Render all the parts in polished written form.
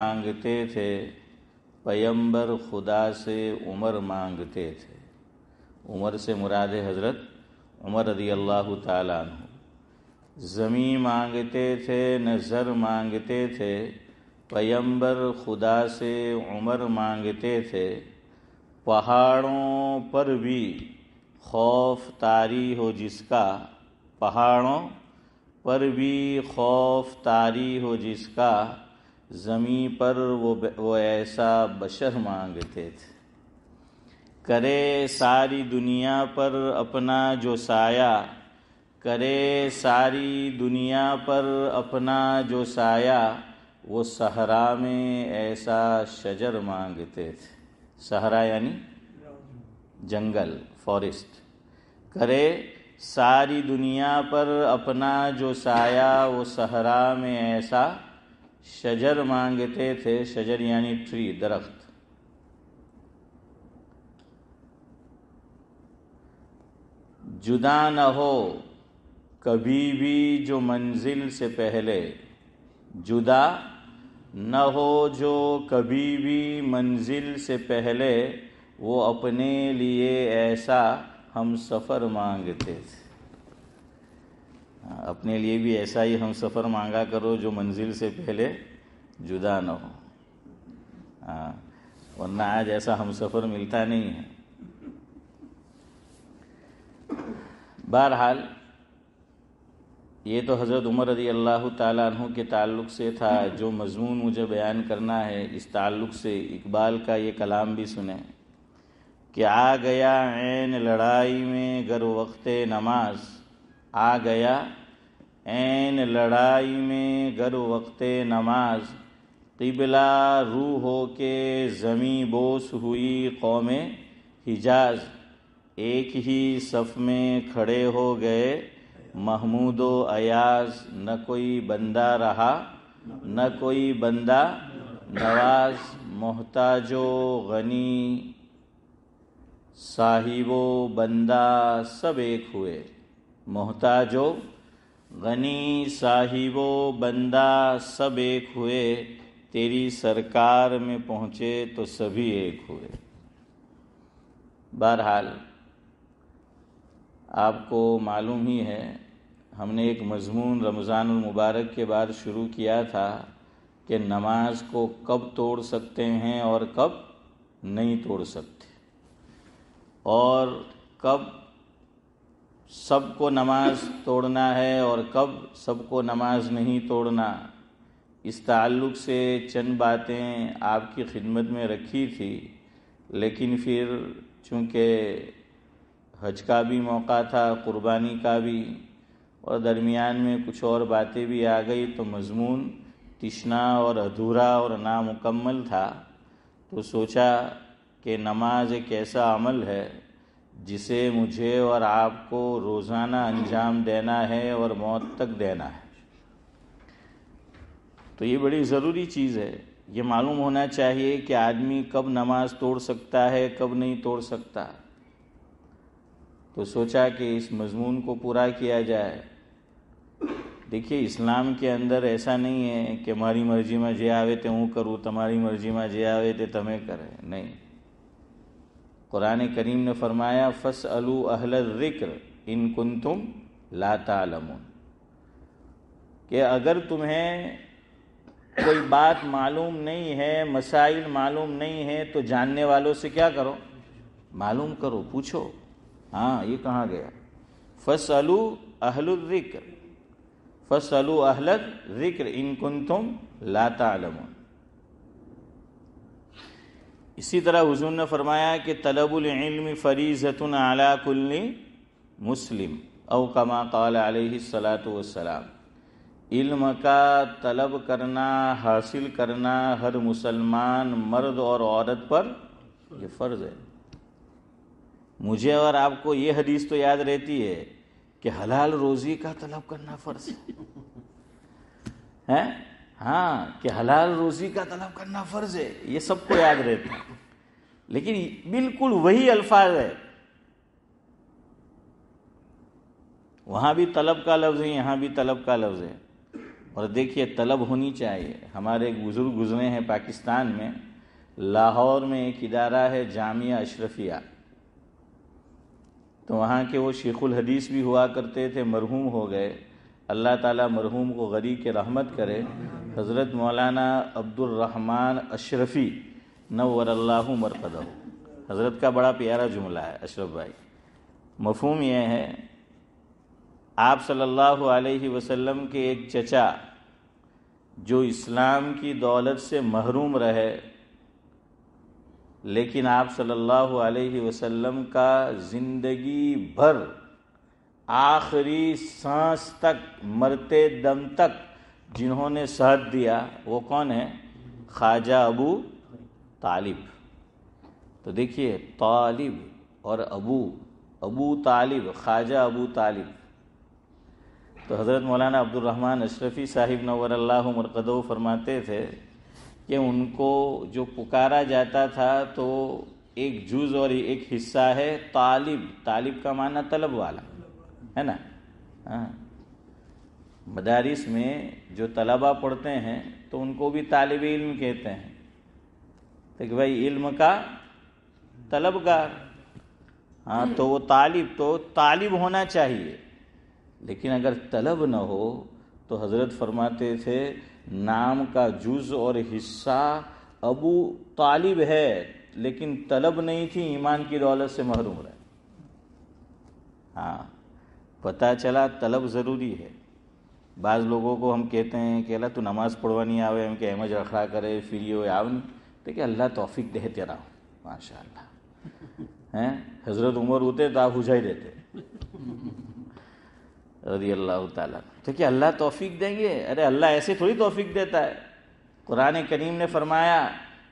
مانگتے تھے، پیمبر خدا سے عمر مانگتے تھے۔ عمر سے مراد ہے حضرت عمر رضی اللہ تعالیٰ عنہ۔ زمین مانگتے تھے، نہ زر مانگتے تھے، پیمبر خدا سے عمر مانگتے تھے۔ پہاڑوں پر بھی خوف طاری ہو جس کا، پہاڑوں پر بھی خوف طاری ہو جس کا، زمیں پر وہ ایسا بشر مانگتے تھے۔ کرے ساری دنیا پر اپنا جو سایہ، کرے ساری دنیا پر اپنا جو سایہ، وہ صحرا میں ایسا شجر مانگتے تھے۔ صحرا یعنی جنگل، فارسٹ۔ کرے ساری دنیا پر اپنا جو سایہ، وہ صحرا میں ایسا شجر مانگتے تھے۔ شجر یعنی ٹری، درخت۔ جدا نہ ہو کبھی بھی جو منزل سے پہلے، جدا نہ ہو جو کبھی بھی منزل سے پہلے، وہ اپنے لیے ایسا ہم سفر مانگتے تھے۔ اپنے لیے بھی ایسا ہی ہم سفر مانگا کرو جو منزل سے پہلے جدا نہ ہو، ورنہ آج ایسا ہم سفر ملتا نہیں ہے۔ بہرحال یہ تو حضرت عمر رضی اللہ تعالیٰ عنہ کے تعلق سے تھا۔ جو مضمون مجھے بیان کرنا ہے اس تعلق سے اقبال کا یہ کلام بھی سنیں کہ آ گیا عین لڑائی میں گر وقت نماز، آ گیا عین لڑائی میں گر وقت نماز، قبلہ رو ہو کے زمیں بوس ہوئی قوم حجاز، ایک ہی صف میں کھڑے ہو گئے محمود و ایاز، نہ کوئی بندہ رہا نہ کوئی بندہ نواز، محتاج و غنی صاحب و بندہ سب ایک ہوئے، محتاج و غنی صاحب و بندہ سب ایک ہوئے، تیری سرکار میں پہنچے تو سبھی ایک ہوئے۔ بہرحال آپ کو معلوم ہی ہے، ہم نے ایک مضمون رمضان المبارک کے بعد شروع کیا تھا کہ نماز کو کب توڑ سکتے ہیں اور کب نہیں توڑ سکتے، اور کب سب کو نماز توڑنا ہے اور کب سب کو نماز نہیں توڑنا۔ اس تعلق سے چند باتیں آپ کی خدمت میں رکھی تھی، لیکن پھر چونکہ حج کا بھی موقع تھا، قربانی کا بھی، اور درمیان میں کچھ اور باتیں بھی آ گئی، تو مضمون تشنا اور ادھورا اور نامکمل تھا۔ تو سوچا کہ نماز ایک ایسا عمل ہے جسے مجھے اور آپ کو روزانہ انجام دینا ہے اور موت تک دینا ہے۔ تو یہ بڑی ضروری چیز ہے، یہ معلوم ہونا چاہیے کہ آدمی کب نماز توڑ سکتا ہے، کب نہیں توڑ سکتا۔ تو سوچا کہ اس مضمون کو پورا کیا جائے۔ دیکھیے اسلام کے اندر ایسا نہیں ہے کہ ہماری مرضی میں جے آوے تے ہوں کروں، تمہاری مرضی میں جے آوے تے تمہیں کرے، نہیں۔ قرآن کریم نے فرمایا فَاسْأَلُوا أَهْلَ الذِّكْرِ إِن كُنتُمْ لَا تَعْلَمُونَ، کہ اگر تمہیں کوئی بات معلوم نہیں ہے، مسائل معلوم نہیں ہے، تو جاننے والوں سے کیا کرو؟ معلوم کرو، پوچھو۔ ہاں یہ کہاں گیا؟ فَاسْأَلُوا أَهْلَ الذِّكْرِ، فَاسْأَلُوا أَهْلَ الذِّكْرِ إِن كُنتُمْ لَا تَعْلَمُونَ۔ اسی طرح حضور نے فرمایا کہ طلب العلم فریضۃ علی کل مسلم، او کما قال علیہ الصلاۃ والسلام، علم کا طلب کرنا، حاصل کرنا ہر مسلمان مرد اور عورت پر یہ فرض ہے۔ مجھے اور آپ کو یہ حدیث تو یاد رہتی ہے کہ حلال روزی کا طلب کرنا فرض ہے، ہاں کہ حلال روزی کا طلب کرنا فرض ہے، یہ سب کو یاد رہتا ہے، لیکن بالکل وہی الفاظ ہے، وہاں بھی طلب کا لفظ ہے، یہاں بھی طلب کا لفظ ہے۔ اور دیکھیے طلب ہونی چاہیے. ہمارے ایک بزرگ گزرے ہیں پاکستان میں، لاہور میں ایک ادارہ ہے جامعہ اشرفیہ، تو وہاں کے وہ شیخ الحدیث بھی ہوا کرتے تھے، مرحوم ہو گئے. اللہ تعالیٰ مرحوم کو غریق رحمت کرے. حضرت مولانا عبد الرحمن اشرفی نور اللہ مرقدہ. حضرت کا بڑا پیارا جملہ ہے اشرف بھائی. مفہوم یہ ہے، آپ صلی اللہ علیہ وسلم کے ایک چچا جو اسلام کی دولت سے محروم رہے، لیکن آپ صلی اللہ علیہ وسلم کا زندگی بھر آخری سانس تک، مرتے دم تک جنہوں نے ساتھ دیا، وہ کون ہے؟ خواجہ ابو طالب. تو دیکھیے طالب اور ابو طالب، خواجہ ابو طالب. تو حضرت مولانا عبد الرحمن اشرفی صاحب نور اللہ مرقدہ فرماتے تھے کہ ان کو جو پکارا جاتا تھا تو ایک جز اور ایک حصہ ہے طالب. طالب کا معنی طلب والا ہے نا. مدارس میں جو طلبہ پڑھتے ہیں تو ان کو بھی طالب علم کہتے ہیں، تو کہ بھائی علم کا طلبگار. تو وہ طالب ہونا چاہیے، لیکن اگر طلب نہ ہو تو حضرت فرماتے تھے نام کا جز اور حصہ ابو طالب ہے، لیکن طلب نہیں تھی، ایمان کی دولت سے محروم رہے. پتہ چلا طلب ضروری ہے. بعض لوگوں کو ہم کہتے ہیں کہ اللہ تو نماز پڑھوانی آوے، ہم کہ احمد رکھا کرے فری ہو آو نہیں، تو کہ اللہ توفیق دے تیرا. ماشاء اللہ حضرت عمر ہوتے تو آپ ہجائی دیتے رضی اللہ تعالیٰ. تو کہ اللہ توفیق دیں گے؟ ارے اللہ ایسے تھوڑی توفیق دیتا ہے. قرآن کریم نے فرمایا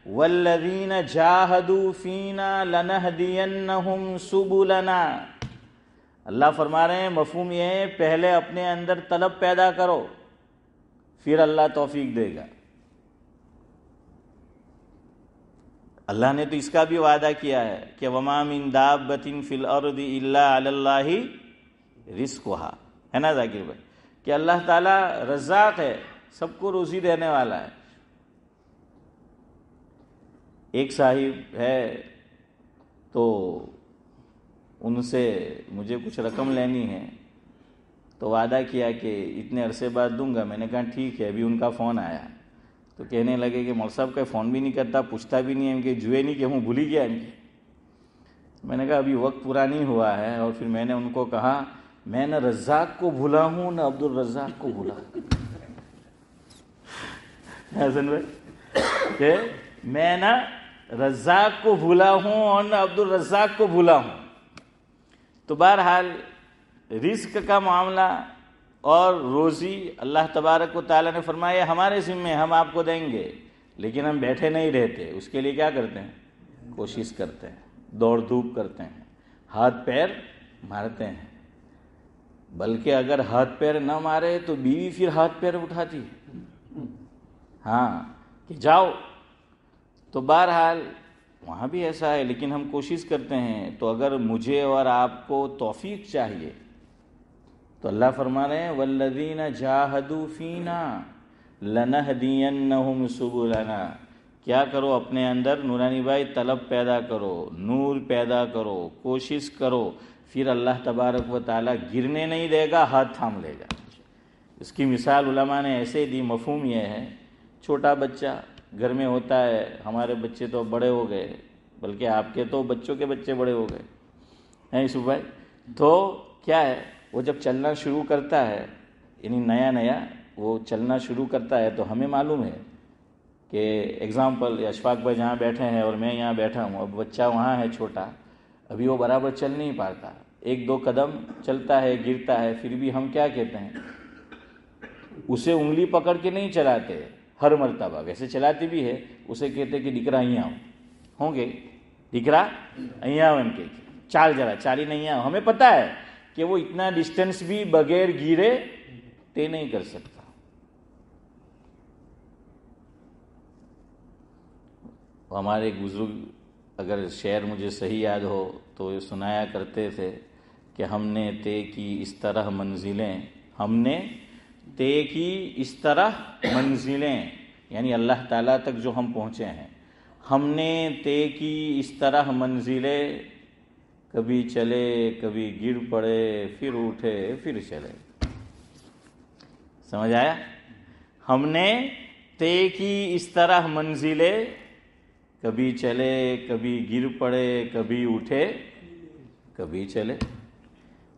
والذین جاہدوا فینا لنہدینہم سبلنا. اللہ فرما رہے ہیں مفہوم یہ ہے پہلے اپنے اندر طلب پیدا کرو، پھر اللہ توفیق دے گا. اللہ نے تو اس کا بھی وعدہ کیا ہے کہ وما من دابۃ فی الارض الا علی اللہ رزقھا، ہے نا ذاکر بھائی، کہ اللہ تعالیٰ رزاق ہے، سب کو روزی دینے والا ہے. ایک صاحب ہے تو ان سے مجھے کچھ رقم لینی ہے، تو وعدہ کیا کہ اتنے عرصے بعد دوں گا. میں نے کہا ٹھیک ہے. ابھی ان کا فون آیا تو کہنے لگے کہ مول صاحب کا فون بھی نہیں کرتا، پوچھتا بھی نہیں ہے کہ جوئے نہیں کہ ہوں بھول ہی گیا ان کے. میں نے کہا ابھی وقت پورا نہیں ہوا ہے. اور پھر میں نے ان کو کہا میں نہ رزاق کو بھولا ہوں نہ عبد الرزاق کو بھولا. حسن بھائی کہ میں نہ رزاق کو بھولا ہوں اور نہ عبد الرزاق کو بھولا ہوں. تو بہرحال رزق کا معاملہ اور روزی اللہ تبارک و تعالیٰ نے فرمایا ہمارے ذمے، ہم آپ کو دیں گے، لیکن ہم بیٹھے نہیں رہتے. اس کے لیے کیا کرتے ہیں؟ کوشش کرتے ہیں، دوڑ دھوپ کرتے ہیں، ہاتھ پیر مارتے ہیں. بلکہ اگر ہاتھ پیر نہ مارے تو بیوی پھر ہاتھ پیر اٹھاتی کہ جاؤ. تو بہرحال وہاں بھی ایسا ہے، لیکن ہم کوشش کرتے ہیں. تو اگر مجھے اور آپ کو توفیق چاہیے تو اللہ فرما رہے ہیں والذین جاہدوا فینا لنہدینہم سبلنا. کیا کرو؟ اپنے اندر نورانی بھائی طلب پیدا کرو، نور پیدا کرو، کوشش کرو، پھر اللہ تبارک و تعالیٰ گرنے نہیں دے گا، ہاتھ تھام لے گا. اس کی مثال علماء نے ایسے دی. مفہوم یہ ہے چھوٹا بچہ گھر میں ہوتا ہے، ہمارے بچے تو بڑے ہو گئے، بلکہ آپ کے تو بچوں کے بچے بڑے ہو گئے ہیں یوسف بھائی. تو کیا ہے وہ جب چلنا شروع کرتا ہے، یعنی نیا وہ چلنا شروع کرتا ہے، تو ہمیں معلوم ہے کہ ایگزامپل اشفاق بھائی جہاں بیٹھے ہیں اور میں یہاں بیٹھا ہوں، اب بچہ وہاں ہے چھوٹا، ابھی وہ برابر چل نہیں پاتا، ایک دو قدم چلتا ہے گرتا ہے. پھر بھی ہم کیا کہتے ہیں؟ اسے انگلی پکڑ کے نہیں چلاتے ہر مرتبہ، ویسے چلاتے بھی ہے. اسے کہتے کہ ڈکرا અહીંયા ہوں گے، ڈکرا અહીંયા ان کے چال جرا چالی نہیں آؤ. ہمیں پتہ ہے کہ وہ اتنا ڈسٹینس بھی بغیر گرے طے نہیں کر سکتا. ہمارے ایک بزرگ اگر شعر مجھے صحیح یاد ہو تو یہ سنایا کرتے تھے کہ ہم نے طے کی اس طرح منزلیں، ہم نے طے کی اس طرح منزلیں، یعنی اللہ تعالیٰ تک جو ہم پہنچے ہیں، ہم نے طے کی اس طرح منزلیں، کبھی چلے کبھی گر پڑے پھر اٹھے پھر چلے. سمجھ آیا؟ ہم نے طے کی اس طرح منزلیں، کبھی چلے کبھی گر پڑے کبھی اٹھے کبھی چلے.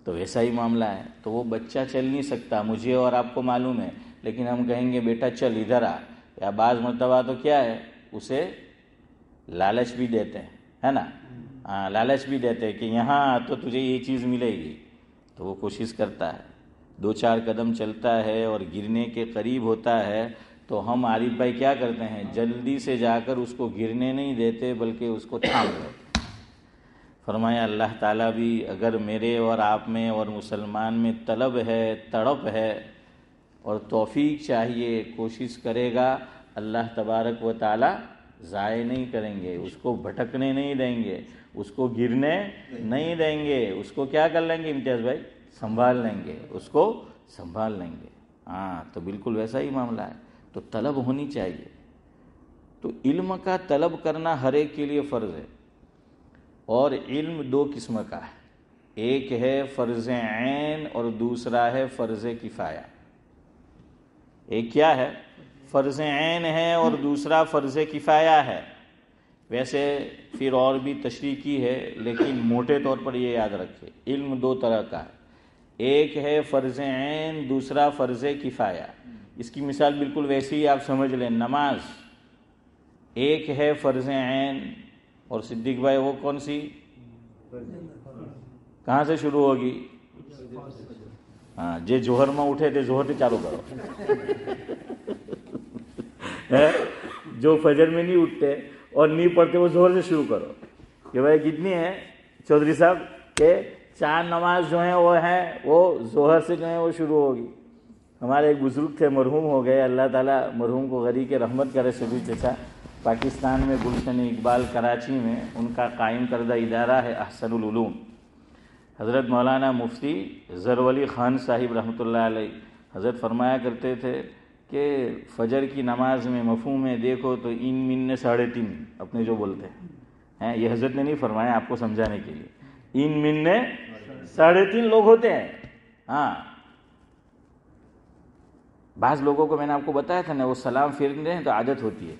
تو ویسا ہی معاملہ ہے. تو وہ بچہ چل نہیں سکتا، مجھے اور آپ کو معلوم ہے، لیکن ہم کہیں گے بیٹا چل ادھر آ، یا بعض مرتبہ تو کیا ہے اسے لالچ بھی دیتے ہیں، ہے نا؟ ہاں، لالچ بھی دیتے ہیں کہ یہاں تو تجھے یہ چیز ملے گی. تو وہ کوشش کرتا ہے، 2-4 قدم چلتا ہے اور گرنے کے قریب ہوتا ہے، تو ہم عارف بھائی کیا کرتے ہیں، جلدی سے جا کر اس کو گرنے نہیں دیتے بلکہ اس کو تھام لیتے. فرمایا اللہ تعالیٰ بھی اگر میرے اور آپ میں اور مسلمان میں طلب ہے، تڑپ ہے اور توفیق چاہیے، کوشش کرے گا، اللہ تبارک و تعالیٰ ضائع نہیں کریں گے، اس کو بھٹکنے نہیں دیں گے، اس کو گرنے نہیں دیں گے، اس کو کیا کر لیں گے امتیاز بھائی، سنبھال لیں گے، اس کو سنبھال لیں گے. ہاں، تو بالکل ویسا ہی معاملہ ہے. تو طلب ہونی چاہیے. تو علم کا طلب کرنا ہر ایک کے لیے فرض ہے. اور علم 2 قسم کا ہے، ایک ہے فرض عین اور دوسرا ہے فرض کفایہ. ایک کیا ہے؟ فرض عین ہے اور دوسرا فرض کفایہ ہے. ویسے پھر اور بھی تشریح کی ہے، لیکن موٹے طور پر یہ یاد رکھے، علم 2 طرح کا ہے، ایک ہے فرض عین، دوسرا فرض کفایہ. اس کی مثال بالکل ویسی ہی آپ سمجھ لیں، نماز ایک ہے فرض عین، اور صدیق بھائی وہ کون سی، کہاں سے شروع ہوگی؟ ہاں، جے جوہر میں اٹھے تھے جوہر سے چالو کرو. جو فجر میں نہیں اٹھتے اور نہیں پڑھتے وہ زہر سے شروع کرو. کہ بھائی کتنی ہے چودھری صاحب کہ 4 نماز جو ہیں وہ ظہر سے جو ہیں وہ شروع ہوگی. ہمارے ایک بزرگ تھے، مرحوم ہو گئے، اللہ تعالیٰ مرحوم کو غریق رحمت کرے. سبھی چچا پاکستان میں گلشن اقبال کراچی میں ان کا قائم کردہ ادارہ ہے احسن العلوم. حضرت مولانا مفتی ظفر علی خان صاحب رحمۃ اللہ علیہ حضرت فرمایا کرتے تھے کہ فجر کی نماز میں مفہوم ہے دیکھو تو ان من نے 3.5 اپنے جو بولتے ہیں، یہ حضرت نے نہیں فرمایا، آپ کو سمجھانے کے لیے، ان من نے 3.5 لوگ ہوتے ہیں. ہاں، بعض لوگوں کو میں نے آپ کو بتایا تھا نا، وہ سلام پھیرتے ہیں تو عادت ہوتی ہے،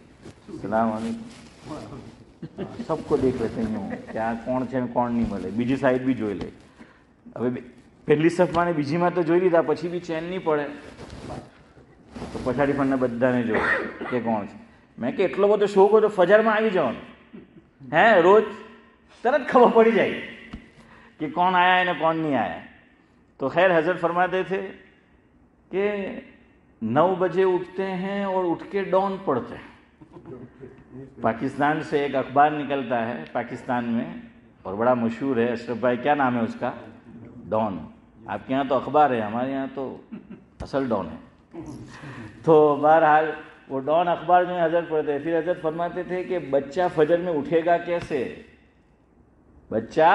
السلام علیکم، سب کو دیکھ لیتے ہیں کیا کون છે કોણ નહીં મળે، બીજી સાઈડ બી જોઈ લે. હવે પહેલી સફમાં ને બીજીમાં તો જોઈ લીધા, પછી બી ચેન નહીં પડે તો પછાડી ફરને બધાને જો કે કોણ છે. મેં કે એટલો બધો શોખ હોય તો ફજરમાં આવી જવાનું, હે રોજ તરત ખબર પડી જાય کہ کون آیا ہے نہ کون نہیں آیا. تو خیر حضرت فرماتے تھے کہ 9 بجے اٹھتے ہیں اور اٹھ کے ڈان پڑھتے ہیں. پاکستان سے ایک اخبار نکلتا ہے پاکستان میں اور بڑا مشہور ہے، اشرف بھائی کیا نام ہے اس کا؟ ڈان. آپ کے یہاں تو اخبار ہے، ہمارے یہاں تو اصل ڈان ہے. تو بہرحال وہ ڈان اخبار میں حضرت پڑھتے ہیں. پھر حضرت فرماتے تھے کہ بچہ فجر میں اٹھے گا کیسے، بچہ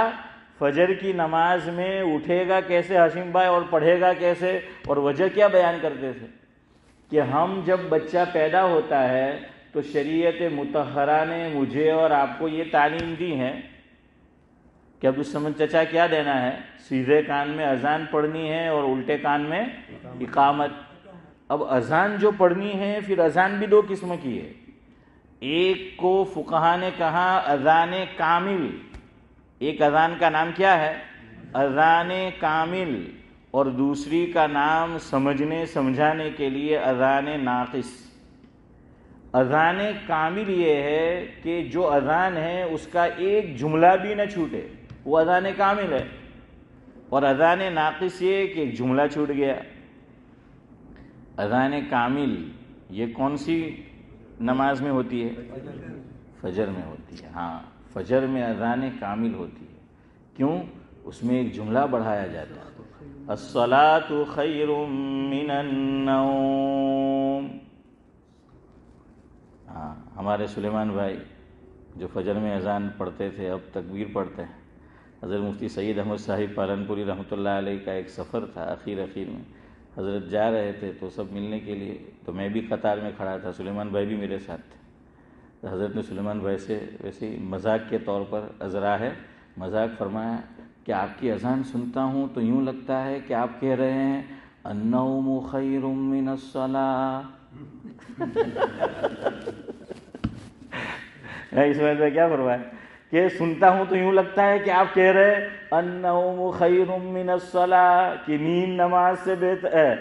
فجر کی نماز میں اٹھے گا کیسے ہاشم بھائی، اور پڑھے گا کیسے. اور وجہ کیا بیان کرتے تھے کہ ہم جب بچہ پیدا ہوتا ہے تو شریعت مطہرہ نے مجھے اور آپ کو یہ تعلیم دی ہے کہ عبدالصمد چچا کیا دینا ہے، سیدھے کان میں اذان پڑھنی ہے اور الٹے کان میں اقامت. اب اذان جو پڑھنی ہے، پھر اذان بھی 2 قسم کی ہے. ایک کو فقہا نے کہا اذان کامل، ایک اذان کا نام کیا ہے؟ اذان کامل، اور دوسری کا نام سمجھنے سمجھانے کے لیے اذان ناقص. اذان کامل یہ ہے کہ جو اذان ہے اس کا ایک جملہ بھی نہ چھوٹے، وہ اذان کامل ہے. اور اذان ناقص یہ کہ ایک جملہ چھوٹ گیا. اذان کامل یہ کون سی نماز میں ہوتی ہے؟ فجر میں ہوتی ہے. ہاں، فجر میں اذان کامل ہوتی ہے. کیوں؟ اس میں ایک جملہ بڑھایا جاتا ہے، الصلاۃ خیر من النوم. ہاں، ہمارے سلیمان بھائی جو فجر میں اذان پڑھتے تھے اب تکبیر پڑھتے ہیں. حضرت مفتی سید احمد صاحب پالن پوری رحمۃ اللہ علیہ کا ایک سفر تھا اخیر میں. حضرت جا رہے تھے تو سب ملنے کے لیے، تو میں بھی قطار میں کھڑا تھا، سلیمان بھائی بھی میرے ساتھ تھے. تو حضرت نے سلیمان بھائی سے ویسے ہی مذاق کے طور پر ازرا ہے مذاق فرمایا کہ آپ کی اذان سنتا ہوں تو یوں لگتا ہے کہ آپ کہہ رہے ہیں النوم خیر من الصلاۃ. اس میں کیا فرمایا کہ سنتا ہوں تو یوں لگتا ہے کہ آپ کہہ رہے ہیں النوم خیر من الصلاۃ، کہ نیند نماز سے بہتر ہے.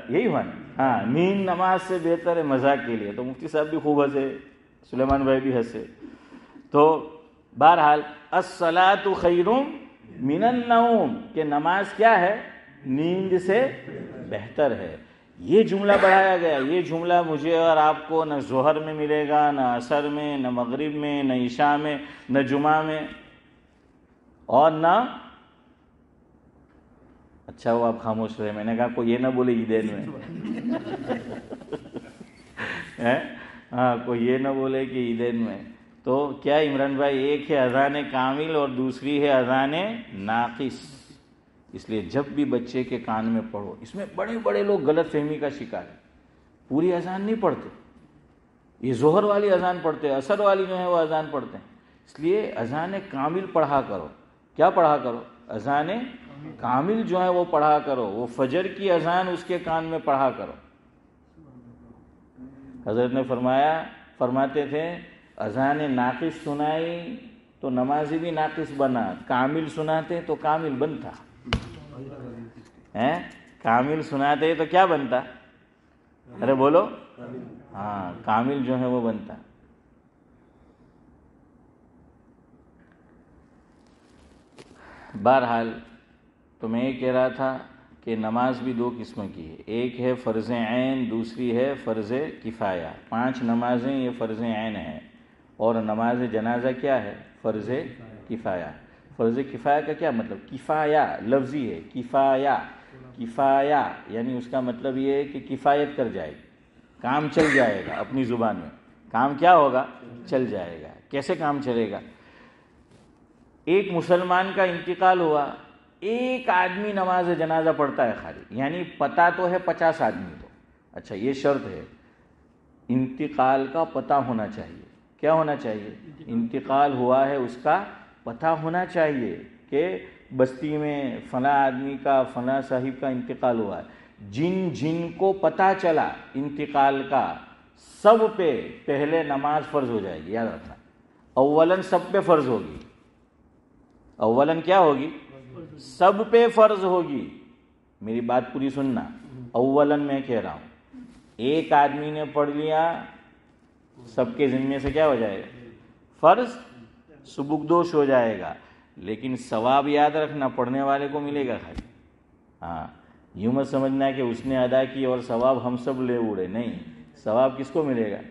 یہی ہوا نا؟ ہاں، نیند نماز سے بہتر ہے، مذاق کے لیے. تو مفتی صاحب بھی خوب ہنسے، سلیمان بھائی بھی ہنسے. تو بہرحال الصلاۃ خیر من النوم، کہ نماز کیا ہے؟ نیند سے بہتر ہے. یہ جملہ بڑھایا گیا. یہ جملہ مجھے اور آپ کو نہ ظہر میں ملے گا، نہ عصر میں، نہ مغرب میں، نہ عشاء میں، نہ جمعہ میں، اور نہ اچھا وہ آپ خاموش رہے. میں نے کہا کوئی یہ نہ بولے عیدین میں. ہاں، کوئی یہ نہ بولے کہ عیدین میں. تو کیا عمران بھائی، ایک ہے اذان کامل اور دوسری ہے اذان ناقص. اس لیے جب بھی بچے کے کان میں پڑھو، اس میں بڑے بڑے لوگ غلط فہمی کا شکار ہیں. پوری اذان نہیں پڑھتے، یہ ظہر والی اذان پڑھتے، عصر والی جو ہے وہ اذان پڑھتے ہیں. اس لیے اذان کامل پڑھا کرو. کیا پڑھا کرو؟ اذان کامل جو ہے وہ پڑھا کرو. وہ فجر کی اذان اس کے کان میں پڑھا کرو. حضرت نے فرماتے تھے اذان ناقص سنائی تو نمازی بھی ناقص بنا، کامل سناتے تو کامل بنتا. کامل سناتے تو کیا بنتا؟ ارے بولو. ہاں، کامل جو ہے وہ بنتا. بہرحال تو میں یہ کہہ رہا تھا کہ نماز بھی دو قسم کی ہے. ایک ہے فرض عین، دوسری ہے فرض کفایہ. 5 نمازیں یہ فرض عین ہیں، اور نماز جنازہ کیا ہے؟ فرض کفایہ. فرض کفایہ کا کیا مطلب؟ کفایہ لفظی ہے. کفایہ یعنی اس کا مطلب یہ ہے کہ کفایت کر جائے گی، کام چل جائے گا. اپنی زبان میں کام کیا ہوگا؟ چل جائے گا. کیسے کام چلے گا؟ ایک مسلمان کا انتقال ہوا، ایک آدمی نماز جنازہ پڑھتا ہے خالی، یعنی پتہ تو ہے 50 آدمی. تو اچھا، یہ شرط ہے انتقال کا پتہ ہونا چاہیے. کیا ہونا چاہیے؟ انتقال ہوا ہے اس کا پتہ ہونا چاہیے کہ بستی میں فلاں آدمی کا، فلاں صاحب کا انتقال ہوا ہے. جن جن کو پتہ چلا انتقال کا، سب پہ پہلے نماز فرض ہو جائے گی. یاد رکھنا، اولاً سب پہ فرض ہوگی. اولاً کیا ہوگی؟ سب پہ فرض ہوگی. میری بات پوری سننا. اولاً میں کہہ رہا ہوں، ایک آدمی نے پڑھ لیا، سب کے ذمے سے کیا ہو جائے گا؟ فرض سبکدوش ہو جائے گا. لیکن ثواب یاد رکھنا پڑھنے والے کو ملے گا خالی. ہاں، یوں مت سمجھنا کہ اس نے ادا کی اور ثواب ہم سب لے اڑے. نہیں، ثواب کس کو ملے گا؟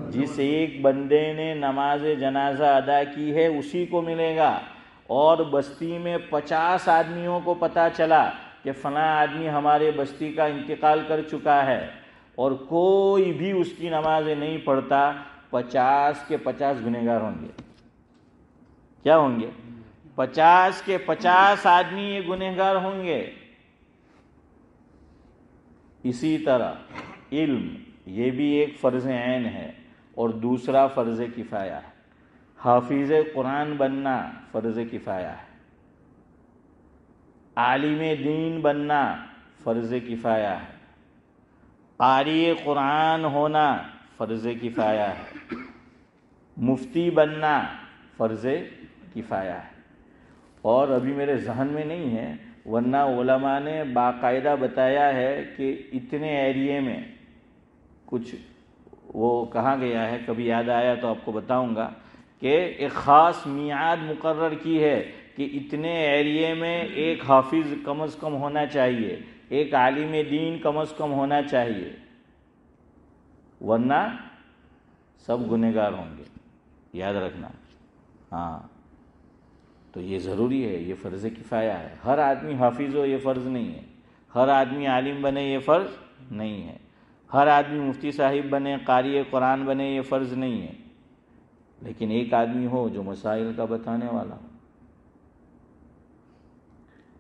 جس ایک بندے نے نماز جنازہ ادا کی ہے اسی کو ملے گا. اور بستی میں 50 آدمیوں کو پتہ چلا کہ فلاں آدمی ہمارے بستی کا انتقال کر چکا ہے، اور کوئی بھی اس کی نمازیں نہیں پڑھتا، 50 کے 50 گنہگار ہوں گے. کیا ہوں گے؟ 50 کے 50 آدمی یہ گنہگار ہوں گے. اسی طرح علم یہ بھی ایک فرض عین ہے اور دوسرا فرض کفایہ ہے. حافظ قرآن بننا فرض کفایہ ہے. عالم دین بننا فرض کفایہ ہے. قاری قرآن ہونا فرض کفایہ ہے. مفتی بننا فرض کفایہ ہے. اور ابھی میرے ذہن میں نہیں ہے، ورنہ علماء نے باقاعدہ بتایا ہے کہ اتنے ایریے میں کچھ وہ کہا گیا ہے، کبھی یاد آیا تو آپ کو بتاؤں گا، کہ ایک خاص میعاد مقرر کی ہے کہ اتنے ایریے میں ایک حافظ کم از کم ہونا چاہیے، ایک عالم دین کم از کم ہونا چاہیے، ورنہ سب گنہگار ہوں گے. یاد رکھنا. ہاں، تو یہ ضروری ہے، یہ فرض کفایہ ہے. ہر آدمی حافظ ہو یہ فرض نہیں ہے، ہر آدمی عالم بنے یہ فرض نہیں ہے، ہر آدمی مفتی صاحب بنے، قاری قرآن بنے یہ فرض نہیں ہے. لیکن ایک آدمی ہو جو مسائل کا بتانے والا ہو.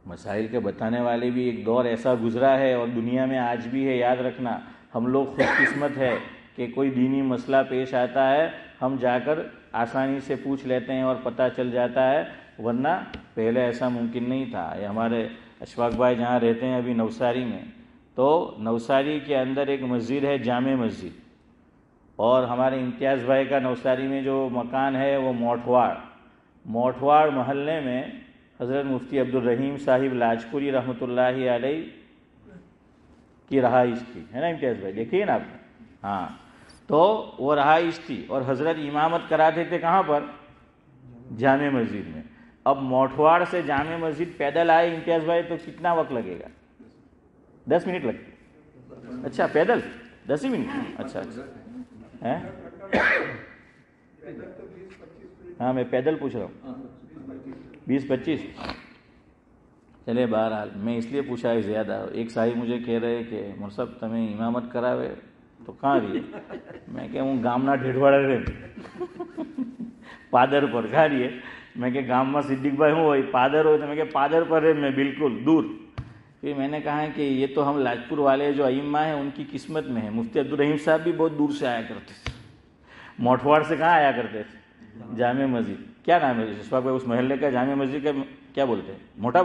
مسائل کے بتانے والے بھی ایک دور ایسا گزرا ہے اور دنیا میں آج بھی ہے. یاد رکھنا ہم لوگ خوش قسمت ہے کہ کوئی دینی مسئلہ پیش آتا ہے ہم جا کر آسانی سے پوچھ لیتے ہیں اور پتہ چل جاتا ہے, ورنہ پہلے ایسا ممکن نہیں تھا. یہ ہمارے اشفاق بھائی جہاں رہتے ہیں ابھی نوساری میں, تو نوساری کے اندر ایک مسجد ہے جامع مسجد, اور ہمارے امتیاز بھائی کا نوساری میں جو مکان ہے وہ موٹھواڑ محلے میں حضرت مفتی عبدالرحیم صاحب لاجپوری رحمۃ اللہ علیہ کی رہائش تھی, ہے نا امتیاز بھائی, دیکھیے نا آپ. ہاں, تو وہ رہائش تھی اور حضرت امامت کراتے تھے کہاں پر؟ جامع مسجد میں. اب موٹھواڑ سے جامع مسجد پیدل آئے امتیاز بھائی تو کتنا وقت لگے گا؟ 10 منٹ لگتے. اچھا پیدل 10 ہی منٹ؟ اچھا ہاں میں پیدل پوچھ رہا ہوں 20-25. چلے بہرحال میں اس لیے پوچھا ہے زیادہ. ایک صاحب مجھے کہہ رہے کہ مرصب تمہیں امامت کراوے تو کہاں رہی؟ میں کہ ہوں گامنا ڈھیڑواڑا رہے پادر پر کہاں رہی ہے؟ میں کہ گام میں صدیق بھائی ہوں وہی پادر ہو, تو میں کہ پادر پر رہے میں بالکل دور. پھر میں نے کہا کہ یہ تو ہم لاجپور والے جو ائمہ ہیں ان کی قسمت میں ہے. مفتی عبدالرحیم صاحب بھی بہت دور سے آیا کرتے تھے, موٹھواڑ سے کہاں آیا کرتے تھے؟ جامع مسجد. کیا نام ہے اس وقت اس محلے کا؟ جامع مسجد کا کیا بولتے ہیں؟ موٹا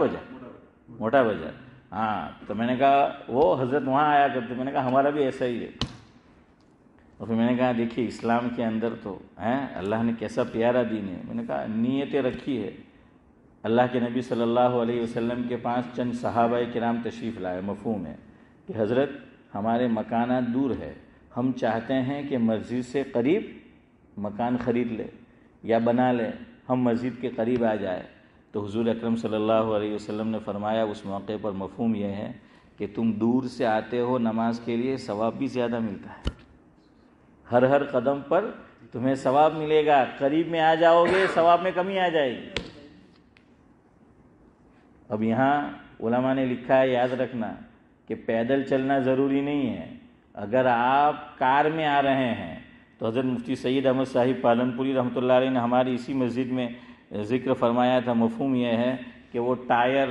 بازار. ہاں, تو میں نے کہا وہ حضرت وہاں آیا کرتے. میں نے کہا ہمارا بھی ایسا ہی ہے. اور پھر میں نے کہا دیکھیے اسلام کے اندر تو اللہ نے کیسا پیارا دین ہے. میں نے کہا نیتیں رکھی ہے. اللہ کے نبی صلی اللہ علیہ وسلم کے پاس چند صحابہ کرام تشریف لائے. مفہوم ہے کہ حضرت ہمارے مکانات دور ہے, ہم چاہتے ہیں کہ مسجد سے قریب مکان خرید لے یا بنا لے, ہم مسجد کے قریب آ جائے. تو حضور اکرم صلی اللہ علیہ وسلم نے فرمایا اس موقع پر مفہوم یہ ہے کہ تم دور سے آتے ہو نماز کے لیے, ثواب بھی زیادہ ملتا ہے. ہر قدم پر تمہیں ثواب ملے گا. قریب میں آ جاؤ گے ثواب میں کمی آ جائے گی. اب یہاں علماء نے لکھا ہے, یاد رکھنا کہ پیدل چلنا ضروری نہیں ہے. اگر آپ کار میں آ رہے ہیں تو حضرت مفتی سید احمد صاحب پالنپوری رحمۃ اللہ علیہ نے ہماری اسی مسجد میں ذکر فرمایا تھا. مفہوم یہ ہے کہ وہ ٹائر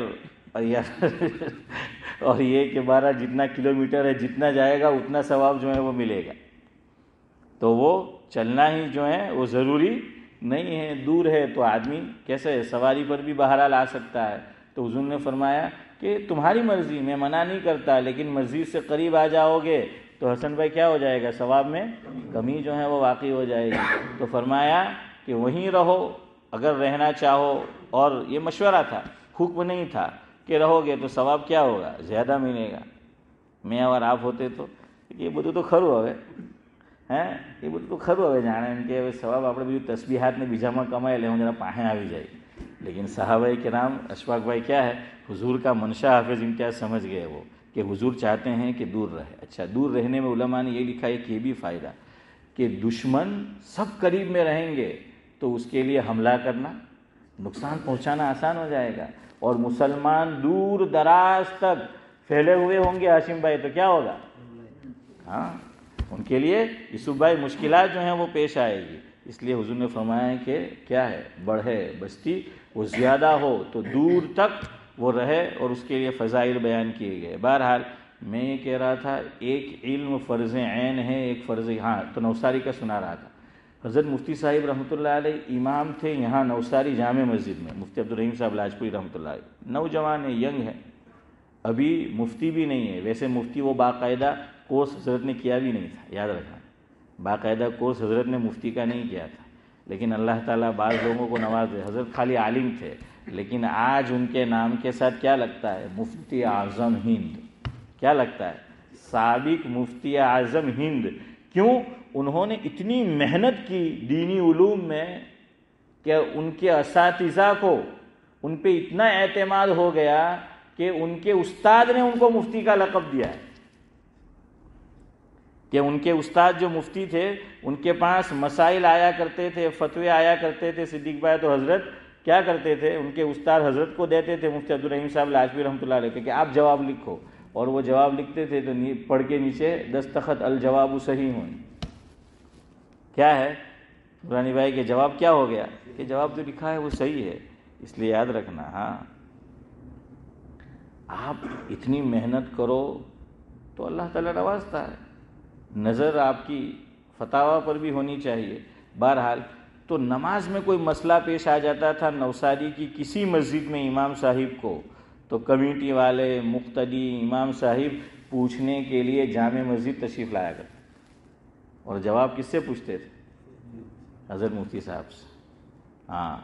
اور یہ کہ 12 جتنا کلومیٹر ہے جتنا جائے گا اتنا ثواب جو ہے وہ ملے گا. تو وہ چلنا ہی جو ہے وہ ضروری نہیں ہے. دور ہے تو آدمی کیسے سواری پر بھی بہرحال آ سکتا ہے. تو حضور نے فرمایا کہ تمہاری مرضی, میں منع نہیں کرتا, لیکن مسجد سے قریب آ جاؤ گے تو حسن بھائی کیا ہو جائے گا؟ ثواب میں کمی جو ہے وہ واقع ہو جائے گی. تو فرمایا کہ وہیں رہو اگر رہنا چاہو, اور یہ مشورہ تھا, حکم نہیں تھا کہ رہو گے تو ثواب کیا ہوگا؟ زیادہ ملے گا. میں اور آپ ہوتے تو یہ بدو تو ખરું હવે એ બધું તો ખરું હવે જાણે એમ કે હવે સવાબ આપણે બીજું તસબીહાત ને બીજામાં કમાઈ લે, હું જરા પાસે આવી જાય. لیکن صحابہ کرام اشفاق بھائی کیا ہے, حضور کا منشا حافظ امتیاز سمجھ گئے وہ کہ حضور چاہتے ہیں کہ دور رہے. اچھا, دور رہنے میں علماء نے یہ لکھا ہے کہ یہ بھی فائدہ کہ دشمن سب قریب میں رہیں گے تو اس کے لیے حملہ کرنا, نقصان پہنچانا آسان ہو جائے گا. اور مسلمان دور دراز تک پھیلے ہوئے ہوں گے ہاشم بھائی تو کیا ہوگا؟ ہاں, ان کے لیے یوسف بھائی مشکلات جو ہیں وہ پیش آئے گی. اس لیے حضور نے فرمایا کہ کیا ہے, بڑھے بستی وہ زیادہ ہو تو دور تک وہ رہے, اور اس کے لیے فضائل بیان کیے گئے. بہرحال میں یہ کہہ رہا تھا ایک علم فرض عین ہے, ایک فرض, ہاں تو نوساری کا سنا رہا تھا. حضرت مفتی صاحب رحمۃ اللہ علیہ امام تھے یہاں نوساری جامع مسجد میں. مفتی عبدالرحیم صاحب لاجپوری رحمۃ اللہ علیہ نوجوان ہے, ینگ ہے, ابھی مفتی بھی نہیں ہے. ویسے مفتی وہ باقاعدہ کورس حضرت نے کیا بھی نہیں تھا, یاد رکھنا, باقاعدہ کورس حضرت نے مفتی کا نہیں کیا تھا. لیکن اللہ تعالیٰ بعض لوگوں کو نواز دے. حضرت خالی عالم تھے, لیکن آج ان کے نام کے ساتھ کیا لگتا ہے؟ مفتی اعظم ہند. کیا لگتا ہے؟ سابق مفتی اعظم ہند. کیوں؟ انہوں نے اتنی محنت کی دینی علوم میں کہ ان کے اساتذہ کو ان پہ اتنا اعتماد ہو گیا کہ ان کے استاد نے ان کو مفتی کا لقب دیا ہے. کہ ان کے استاد جو مفتی تھے ان کے پاس مسائل آیا کرتے تھے, فتوے آیا کرتے تھے صدیق بھائی, تو حضرت کیا کرتے تھے, ان کے استاد حضرت کو دیتے تھے مفتی عبدالرحیم صاحب لاجپوری رحمۃ اللہ علیہ کہ آپ جواب لکھو, اور وہ جواب لکھتے تھے تو پڑھ کے نیچے دستخط الجواب صحیح ہوں. کیا ہے نورانی بھائی کہ جواب کیا ہو گیا, کہ جواب جو لکھا ہے وہ صحیح ہے. اس لیے یاد رکھنا. ہاں آپ اتنی محنت کرو تو اللہ تعالیٰ نوازتا ہے. نظر آپ کی فتاوا پر بھی ہونی چاہیے. بہرحال تو نماز میں کوئی مسئلہ پیش آ جاتا تھا نوساری کی کسی مسجد میں امام صاحب کو، تو کمیٹی والے، مقتدی، امام صاحب پوچھنے کے لیے جامع مسجد تشریف لایا کرتے. اور جواب کس سے پوچھتے تھے؟ حضرت مفتی صاحب سے. ہاں،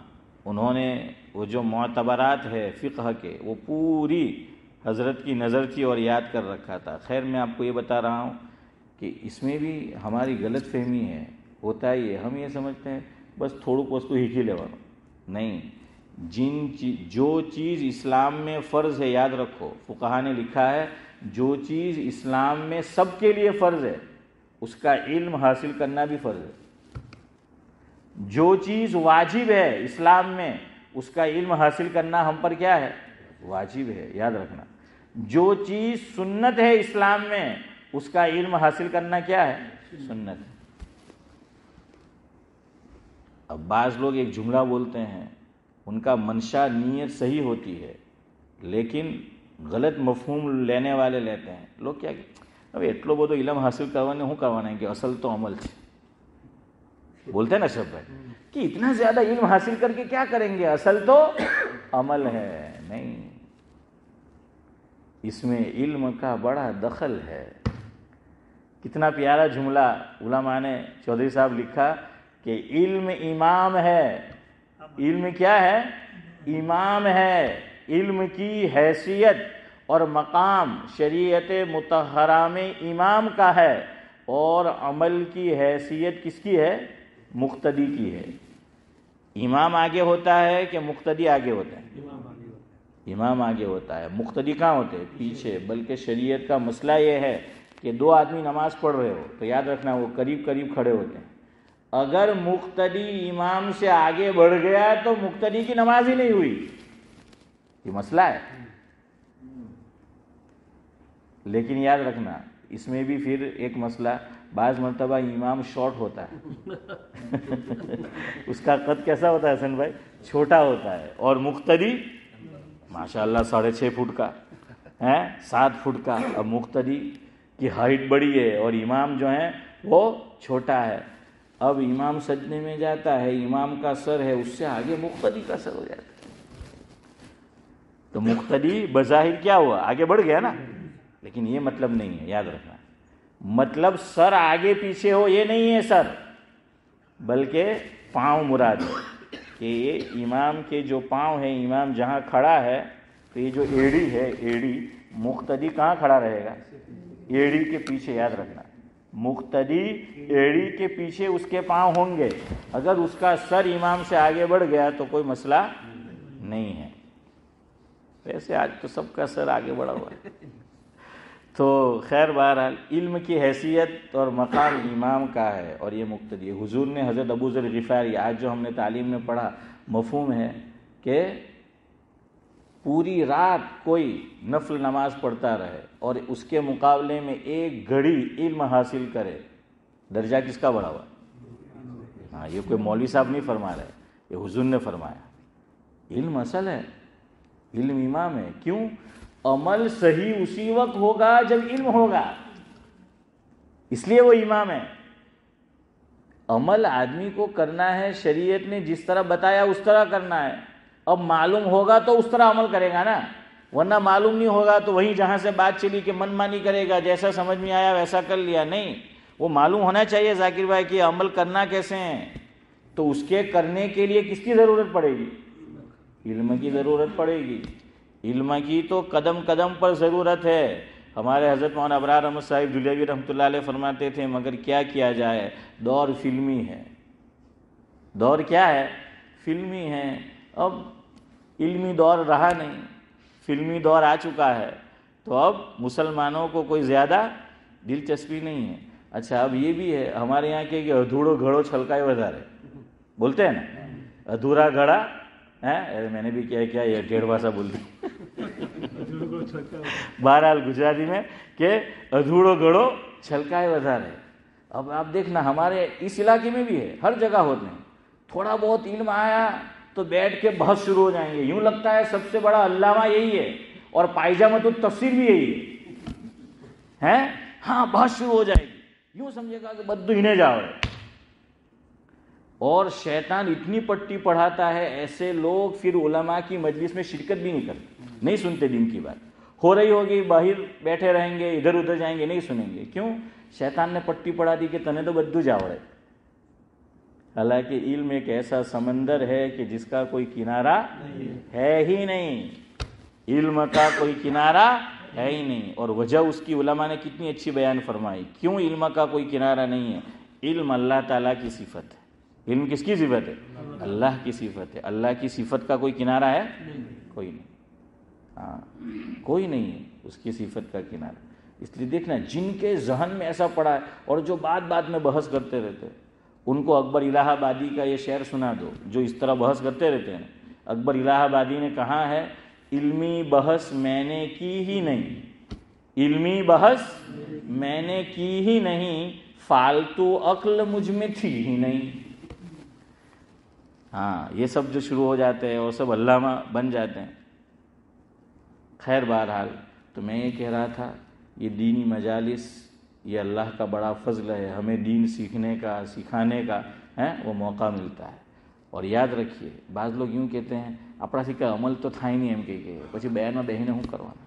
انہوں نے وہ جو معتبرات ہے فقہ کے وہ پوری حضرت کی نظر تھی اور یاد کر رکھا تھا. خیر میں آپ کو یہ بتا رہا ہوں کہ اس میں بھی ہماری غلط فہمی ہے. ہوتا ہی ہے، ہم یہ سمجھتے ہیں بس تھوڑو وستو ہی کی لیوانا. نہیں، جو چیز اسلام میں فرض ہے، یاد رکھو فقہا نے لکھا ہے جو چیز اسلام میں سب کے لیے فرض ہے اس کا علم حاصل کرنا بھی فرض ہے. جو چیز واجب ہے اسلام میں اس کا علم حاصل کرنا ہم پر کیا ہے؟ واجب ہے. یاد رکھنا، جو چیز سنت ہے اسلام میں اس کا علم حاصل کرنا کیا ہے؟ سنت ہے. اب بعض لوگ ایک جملہ بولتے ہیں، ان کا منشا نیت صحیح ہوتی ہے لیکن غلط مفہوم لینے والے لیتے ہیں. لوگ کیا کہ اب اتلو بودو علم حاصل کروانے ہوں کروانا ہے کہ اصل تو عمل ہے. بولتے ہیں نا سب بھائی کہ اتنا زیادہ علم حاصل کر کے کیا کریں گے، اصل تو عمل ہے. نہیں، اس میں علم کا بڑا دخل ہے. کتنا پیارا جملہ علماء نے چودھری صاحب لکھا کہ علم امام ہے. علم کیا ہے؟ امام ہے. علم کی حیثیت اور مقام شریعت مطہرہ میں امام کا ہے اور عمل کی حیثیت کس کی ہے؟ مقتدی کی ہے. امام آگے ہوتا ہے کہ مقتدی آگے ہوتا ہے؟ امام آگے ہوتا ہے. مقتدی کہاں ہوتے ہیں؟ پیچھے. بلکہ شریعت کا مسئلہ یہ ہے کہ دو آدمی نماز پڑھ رہے ہو تو یاد رکھنا وہ قریب قریب کھڑے ہوتے ہیں. اگر مقتدی امام سے آگے بڑھ گیا تو مقتدی کی نماز ہی نہیں ہوئی. یہ مسئلہ ہے. لیکن یاد رکھنا اس میں بھی پھر ایک مسئلہ، بعض مرتبہ امام شارٹ ہوتا ہے اس کا قد کیسا ہوتا ہے حسن بھائی؟ چھوٹا ہوتا ہے. اور مقتدی ماشاءاللہ 6.5 فٹ کا ہے، 7 فٹ کا. اب مقتدی کی ہائٹ بڑی ہے اور امام جو ہے وہ چھوٹا ہے. اب امام سجدے میں جاتا ہے، امام کا سر ہے اس سے آگے مقتدی کا سر ہو جاتا ہے. تو مقتدی بظاہر کیا ہوا؟ آگے بڑھ گیا نا. لیکن یہ مطلب نہیں ہے، یاد رکھنا. مطلب سر آگے پیچھے ہو یہ نہیں ہے سر، بلکہ پاؤں مراد ہے کہ یہ امام کے جو پاؤں ہیں، امام جہاں کھڑا ہے تو یہ جو ایڑی ہے، ایڑی مقتدی کہاں کھڑا رہے گا؟ ایڑی کے پیچھے. یاد رکھنا مقتدی ایڑی کے پیچھے اس کے پاؤں ہوں گے. اگر اس کا سر امام سے آگے بڑھ گیا تو کوئی مسئلہ نہیں ہے. ویسے آج تو سب کا سر آگے بڑھا ہوا ہے. تو خیر بہرحال علم کی حیثیت اور مقام امام کا ہے اور یہ مقتدی ہے. حضور نے حضرت ابو ذر غفاری، آج جو ہم نے تعلیم میں پڑھا مفہوم ہے کہ پوری رات کوئی نفل نماز پڑھتا رہے اور اس کے مقابلے میں 1 گھڑی علم حاصل کرے، درجہ کس کا بڑھا ہوا؟ ہاں، یہ کوئی مولوی صاحب نہیں فرما رہے، یہ حضور نے فرمایا. علم اصل ہے، علم امام ہے. کیوں؟ عمل صحیح اسی وقت ہوگا جب علم ہوگا، اس لیے وہ امام ہے. عمل آدمی کو کرنا ہے، شریعت نے جس طرح بتایا اس طرح کرنا ہے. اب معلوم ہوگا تو اس طرح عمل کرے گا نا، ورنہ معلوم نہیں ہوگا تو وہیں جہاں سے بات چلی کہ من مانی کرے گا، جیسا سمجھ میں آیا ویسا کر لیا. نہیں، وہ معلوم ہونا چاہیے ذاکر بھائی کہ عمل کرنا کیسے ہیں. تو اس کے کرنے کے لیے کس کی ضرورت پڑے گی؟ علم کی ضرورت پڑے گی. علم کی تو قدم قدم پر ضرورت ہے. ہمارے حضرت مولانا ابرار احمد صاحب دہلوی رحمۃ اللہ علیہ فرماتے تھے مگر کیا کیا جائے، دور فلمی ہے. دور کیا ہے؟ فلمی ہے. اب علمی دور رہا نہیں، فلمی دور آ چکا ہے. تو اب مسلمانوں کو کوئی زیادہ دلچسپی نہیں ہے. اچھا اب یہ بھی ہے ہمارے یہاں کے کہ ادھوڑو گھڑو چھلکائے وزارے بولتے ہیں نا، ادھورا گھڑا ہے. میں نے بھی کیا یہ ڈیڑھ بھاشا بول دی بہرحال گجراتی میں کہ ادھوڑو گھڑو چھلکائے وزارے. اب آپ دیکھنا ہمارے اس علاقے میں بھی ہے، ہر جگہ ہوتے ہیں. تھوڑا بہت علم آیا تو بیٹھ کے بحث شروع ہو جائیں گے. یوں لگتا ہے سب سے بڑا علامہ یہی ہے اور پائجامہ تو تفسیر بھی یہی ہے، ہاں بحث شروع ہو جائے گی، یوں سمجھے گا کہ بدو ہنے جاؤ ہے۔ اور شیطان اتنی پٹی پڑھاتا ہے، ایسے لوگ پھر علماء کی مجلس میں شرکت بھی نہیں کرتے، نہیں سنتے دین کی بات، ہو رہی ہوگی باہر بیٹھے رہیں گے، ادھر ادھر جائیں گے، نہیں سنیں گے۔ کیوں؟ شیطان نے پٹی پڑھا دی کہ تنے تو بدو جاوڑے۔ حالانکہ علم ایک ایسا سمندر ہے کہ جس کا کوئی کنارہ ہے ہی نہیں، علم کا کوئی کنارہ ہے ہی نہیں۔ اور وجہ اس کی علماء نے کتنی اچھی بیان فرمائی، کیوں علم کا کوئی کنارہ نہیں ہے؟ علم اللہ تعالیٰ کی صفت ہے۔ علم کس کی صفت ہے؟ اللہ کی صفت ہے۔ اللہ کی صفت کا کوئی کنارہ ہے؟ کوئی نہیں، ہاں کوئی نہیں ہے اس کی صفت کا کنارہ۔ اس لیے دیکھنا جن کے ذہن میں ایسا پڑا ہے اور جو بات بات میں بحث کرتے رہتے ہیں، ان کو اکبر الہ آبادی کا یہ شعر سنا دو جو اس طرح بحث کرتے رہتے ہیں۔ اکبر الہ آبادی نے کہا ہے، علمی بحث میں نے کی ہی نہیں، علمی بحث میں نے کی ہی نہیں، فالتو عقل مجھ میں تھی ہی نہیں۔ ہاں یہ سب جو شروع ہو جاتے ہیں اور سب علامہ بن جاتے ہیں۔ خیر بہرحال تو میں یہ کہہ رہا تھا، یہ دینی مجالس یہ اللہ کا بڑا فضل ہے، ہمیں دین سیکھنے کا سکھانے کا وہ موقع ملتا ہے۔ اور یاد رکھیے بعض لوگ یوں کہتے ہیں આપણાથી કંઈ અમલ તો થાય નહીં એમ કે પછી બેનમાં બેહીને શું કરવાનું,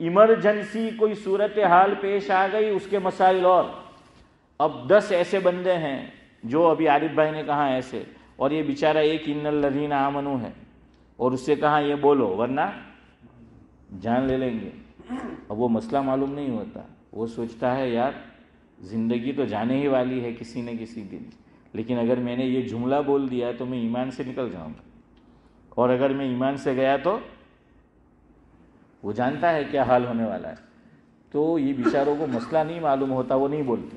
ایمرجنسی کوئی صورتحال پیش آ گئی اس کے مسائل، اور اب 10 ایسے بندے ہیں جو ابھی عارف بھائی نے کہا ایسے، اور یہ بیچارہ ایک ان الذین آمنوا ہے، اور اس سے کہا یہ بولو ورنہ جان لے لیں گے۔ اب وہ مسئلہ معلوم نہیں ہوتا، وہ سوچتا ہے یار زندگی تو جانے ہی والی ہے کسی نہ کسی دن، لیکن اگر میں نے یہ جملہ بول دیا تو میں ایمان سے نکل جاؤں گا، اور اگر میں ایمان سے گیا تو وہ جانتا ہے کیا حال ہونے والا ہے۔ تو یہ بیچاروں کو مسئلہ نہیں معلوم ہوتا، وہ نہیں بولتے،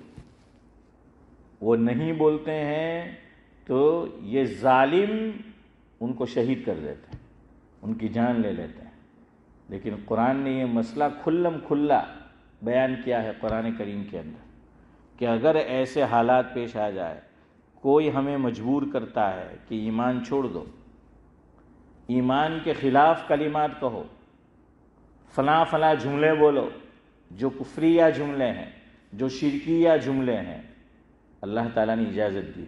وہ نہیں بولتے ہیں، تو یہ ظالم ان کو شہید کر دیتے ہیں، ان کی جان لے لیتے ہیں۔ لیکن قرآن نے یہ مسئلہ کھلم کھلا بیان کیا ہے قرآن کریم کے اندر کہ اگر ایسے حالات پیش آ جائے، کوئی ہمیں مجبور کرتا ہے کہ ایمان چھوڑ دو، ایمان کے خلاف کلمات کہو، فلاں فلاں جملے بولو جو کفریہ جملے ہیں، جو شرکیہ جملے ہیں، اللہ تعالیٰ نے اجازت دی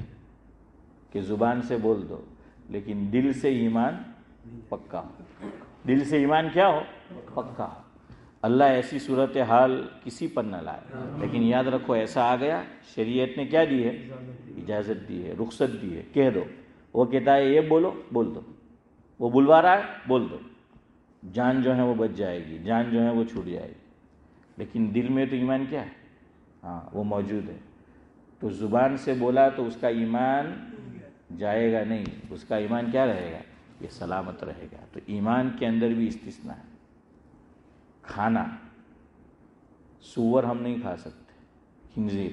کہ زبان سے بول دو، لیکن دل سے ایمان پکا ہو، دل سے ایمان کیا ہو؟ پکا ہو۔ اللہ ایسی صورتحال کسی پر نہ لائے، لیکن یاد رکھو ایسا آ گیا، شریعت نے کیا دی ہے؟ اجازت دی ہے، رخصت دی ہے، کہہ دو۔ وہ کہتا ہے یہ بولو، بول دو، وہ بلوا رہا ہے، بول دو، جان جو ہے وہ بچ جائے گی، جان جو ہے وہ چھوٹ جائے گی۔ لیکن دل میں تو ایمان کیا ہے؟ ہاں وہ موجود ہے، تو زبان سے بولا تو اس کا ایمان جائے گا نہیں، اس کا ایمان کیا رہے گا؟ یہ سلامت رہے گا۔ تو ایمان کے اندر بھی استثناء ہے۔ کھانا، سور ہم نہیں کھا سکتے، خنزیر،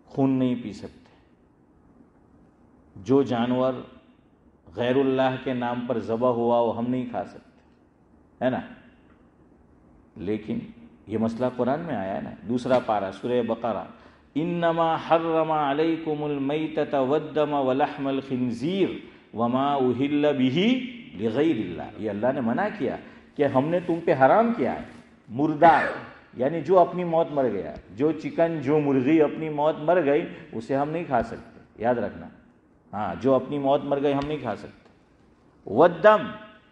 خون نہیں پی سکتے، جو جانور غیر اللہ کے نام پر ذبح ہوا وہ ہم نہیں کھا سکتے، ہے نا؟ لیکن یہ مسئلہ قرآن میں آیا ہے نا، دوسرا پارہ سورہ بقرہ، انما حرم علیکم المیتۃ والدم ولحم الخنزیر وما اہل بہ لغیر اللہ۔ یہ اللہ نے منع کیا کہ ہم نے تم پہ حرام کیا ہے مردار، یعنی جو اپنی موت مر گیا، جو چکن، جو مرغی اپنی موت مر گئی اسے ہم نہیں کھا سکتے، یاد رکھنا۔ ہاں جو اپنی موت مر گئی ہم نہیں کھا سکتے، والدم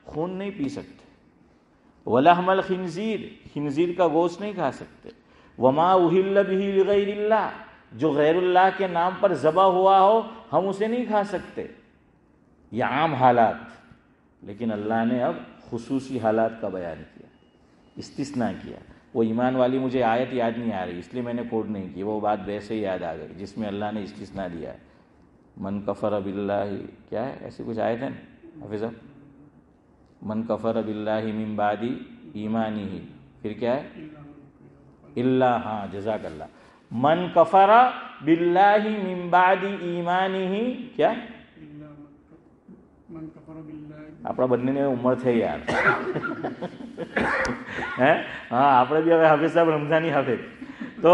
خون نہیں پی سکتے، ولحم الخنزیر خنزیر کا گوشت نہیں کھا سکتے، وما اہل بہ لغیر اللہ جو غیر اللہ کے نام پر ذبح ہوا ہو ہم اسے نہیں کھا سکتے۔ یہ عام حالات، لیکن اللہ نے اب خصوصی حالات کا بیان کیا، استثناء کیا۔ وہ ایمان والی مجھے آیت یاد نہیں آ رہی اس لیے میں نے کوٹ نہیں کی، وہ بات ویسے ہی یاد آ گئی جس میں اللہ نے استثناء دیا ہے۔ من کفر باللہ، کیا ہے ایسی کچھ آیت ہے نا حافظ صاحب؟ من کفر باللہ من بعد ایمانہ، پھر کیا ہے؟ اللہ، ہاں جزاک اللہ، من کفر باللہ من بعد ایمانہ، کیا આપણા બંનેને ઉંમર થઈ યાર હે હા આપણે બી હવે હાફિઝ સાહેબ રમઝાની હાફિઝ તો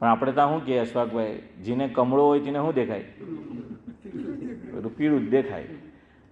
પણ આપણે ત્યાં શું કહે અશફાકભાઈ, જેને કમળો હોય તેને શું દેખાય? પીળું જ દેખાય।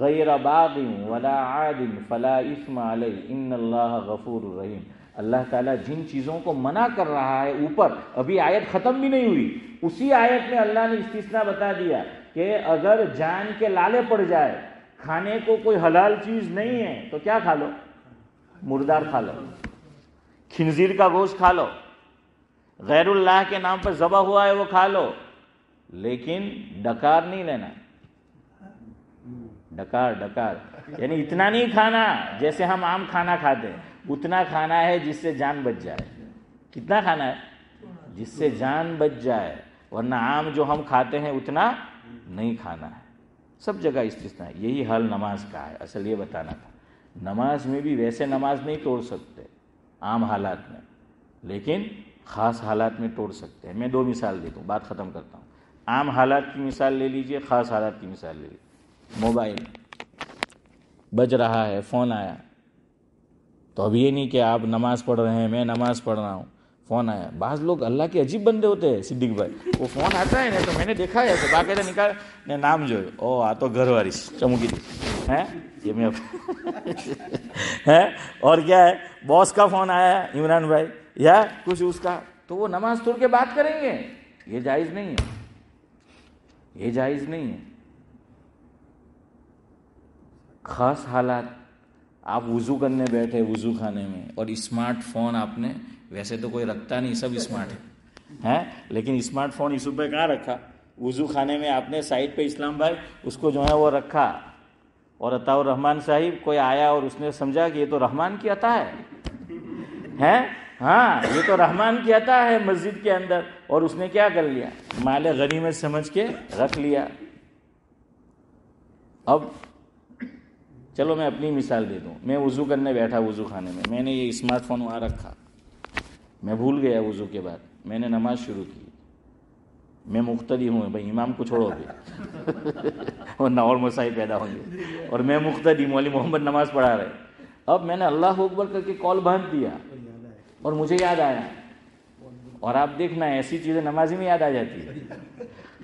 غیر باغ ولا عاد فلا اثم علیہ ان اللہ غفور رحیم. اللہ تعالیٰ جن چیزوں کو منع کر رہا ہے اوپر، ابھی آیت ختم بھی نہیں ہوئی، اسی آیت میں اللہ نے استثناء بتا دیا کہ اگر جان کے لالے پڑ جائے، کھانے کو کوئی حلال چیز نہیں ہے تو کیا کھا لو؟ مردار کھا لو، خنزیر کا گوشت کھا لو، غیر اللہ کے نام پر ذبح ہوا ہے وہ کھا لو، لیکن ڈکار نہیں لینا. ڈکار یعنی اتنا نہیں کھانا جیسے ہم عام کھانا کھاتے ہیں، اتنا کھانا ہے جس سے جان بچ جائے. کتنا کھانا ہے؟ جس سے جان بچ جائے، ورنہ عام جو ہم کھاتے ہیں اتنا نہیں کھانا ہے. سب جگہ استثناء ہے. یہی حال نماز کا ہے. اصل یہ بتانا تھا، نماز میں بھی ویسے نماز نہیں توڑ سکتے عام حالات میں، لیکن خاص حالات میں توڑ سکتے ہیں. میں 2 مثال دیتا ہوں، بات ختم کرتا ہوں. عام حالات کی مثال لے لیجئے، خاص حالات کی مثال لے لیجئے. موبائل بج رہا ہے، فون آیا، تو اب یہ نہیں کہ آپ نماز پڑھ رہے ہیں، میں نماز پڑھ رہا ہوں، فون آیا. بعض لوگ اللہ کے عجیب بندے ہوتے ہیں صدیق بھائی، وہ فون آتا ہے نا تو میں نے دیکھا ہے ایسے باقاعدہ نکال نے نام جو ہے او آ تو گھر والی چمکی ہے یہ میں ہے. اور کیا ہے، باس کا فون آیا عمران بھائی یا کچھ اس کا، تو وہ نماز توڑ کے بات کریں گے. یہ جائز نہیں ہے، یہ جائز نہیں ہے. خاص حالات، آپ وضو کرنے بیٹھے وضو خانے میں اور اسمارٹ فون آپ نے، ویسے تو کوئی رکھتا نہیں، سب اسمارٹ ہے، لیکن اسمارٹ فون اس پہ کہاں رکھا؟ وضو خانے میں آپ نے سائڈ پہ اسلام بھائی اس کو جو ہے وہ رکھا، اور عطا الرحمان صاحب کوئی آیا اور اس نے سمجھا کہ یہ تو رحمان کی عطا ہے، ہاں یہ تو رحمان کی عطا ہے مسجد کے اندر، اور اس نے کیا کر لیا؟ مال غنیمت سمجھ کے رکھ لیا. اب چلو میں اپنی مثال دے دوں. میں وضو کرنے بیٹھا وضو خانے میں نے یہ اسمارٹ فون وہاں رکھا، میں بھول گیا وضو کے بعد، میں نے نماز شروع کی. میں مقتدی ہوں بھائی، امام کو چھوڑو گے ورنہ اور مسائل پیدا ہوں گے، اور میں مقتدی، مولوی محمد نماز پڑھا رہے. اب میں نے اللہ اکبر کر کے کال باندھ دیا اور مجھے یاد آیا. اور آپ دیکھنا ایسی چیزیں نمازی میں یاد آ جاتی ہے.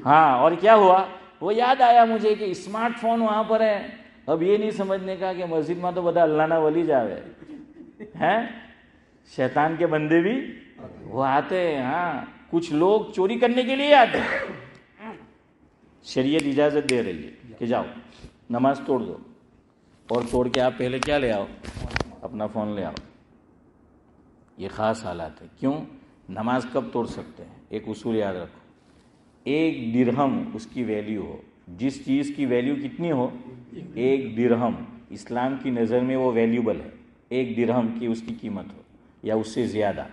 ہاں، اور کیا ہوا، وہ یاد آیا مجھے کہ اسمارٹ فون وہاں پر ہے. اب یہ نہیں سمجھنے کا کہ مسجد میں تو بدا اللہ نہ ولی جاوے ہیں، شیطان کے بندے بھی وہ آتے ہیں. ہاں، کچھ لوگ چوری کرنے کے لیے آتے ہیں. شریعت اجازت دے رہی ہے کہ جاؤ نماز توڑ دو، اور توڑ کے آپ پہلے کیا لے آؤ؟ اپنا فون لے آؤ. یہ خاص حالات ہے. کیوں؟ نماز کب توڑ سکتے ہیں؟ ایک اصول یاد رکھو، 1 درہم اس کی ویلیو ہو. جس چیز کی ویلیو کتنی ہو؟ 1 درہم. اسلام کی نظر میں وہ ویلیوبل ہے. 1 درہم کی اس کی قیمت ہو یا اس سے زیادہ،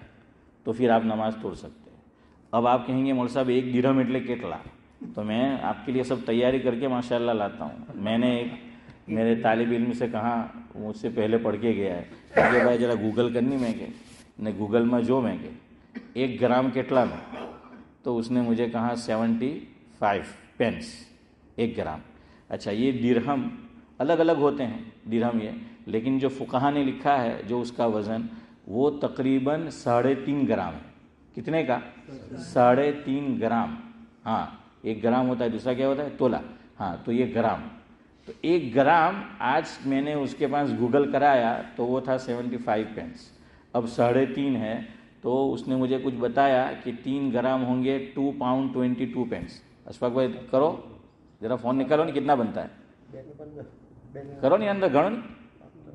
تو پھر آپ نماز توڑ سکتے ہیں. اب آپ کہیں گے مول صاحب 1 درہم اٹلے کیٹلا، تو میں آپ کے لیے سب تیاری کر کے ماشاءاللہ لاتا ہوں. میں نے ایک میرے طالب علم سے کہا، مجھ سے پہلے پڑھ کے گیا ہے کہ بھائی ذرا گوگل کرنی میں کہ نے گوگل میں جو میں کہ 1 گرام کیٹلا میں، تو اس نے مجھے کہا 75 پینس 1 گرام. اچھا، یہ درہم الگ الگ ہوتے ہیں درہم یہ، لیکن جو فقہا نے لکھا ہے جو اس کا وزن وہ تقریباً 3.5 گرام ہے. کتنے کا؟ 3.5 گرام. ہاں، 1 گرام ہوتا ہے، دوسرا کیا ہوتا ہے؟ تولہ. ہاں، تو یہ گرام. تو 1 گرام آج میں نے اس کے پاس گوگل کرایا تو وہ تھا 75 پینس. اب 3.5 ہے تو اس نے مجھے کچھ بتایا کہ 3 گرام ہوں گے 2 پاؤنڈ 22 پینس. اشفاق بھائی کرو ذرا فون نکالو نہیں، کتنا بنتا ہے کرو نہیں اندر گھنو نہیں.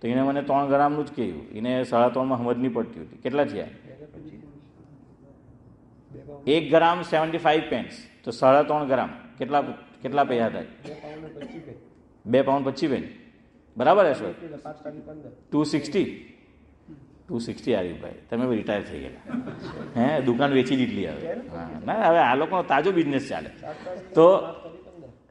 તો એને મને 3 ગ્રામનું જ કહ્યું. એને 3.5 માં સમજ નહીં પડતી હતી. કેટલા થયા? 1 ગ્રામ 75 પેન્સ તો 3.5 ગ્રામ કેટલા પૈસા થાય? 2 પાઉન્ડ 25 પેન. બરાબર હશે? 260 આર્યુભાઈ તમે રિટાયર થઈ ગયા હે, દુકાન વેચી દીધી હવે. હા ના, હવે આ લોકોનો તાજો બિઝનેસ ચાલે તો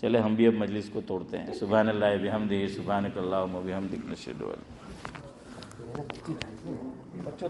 چلے ہم بھی اب مجلس کو توڑتے ہیں. سبحان اللہ بحمدہ سبحانک اللہم وبحمدک نشہد ان بچوں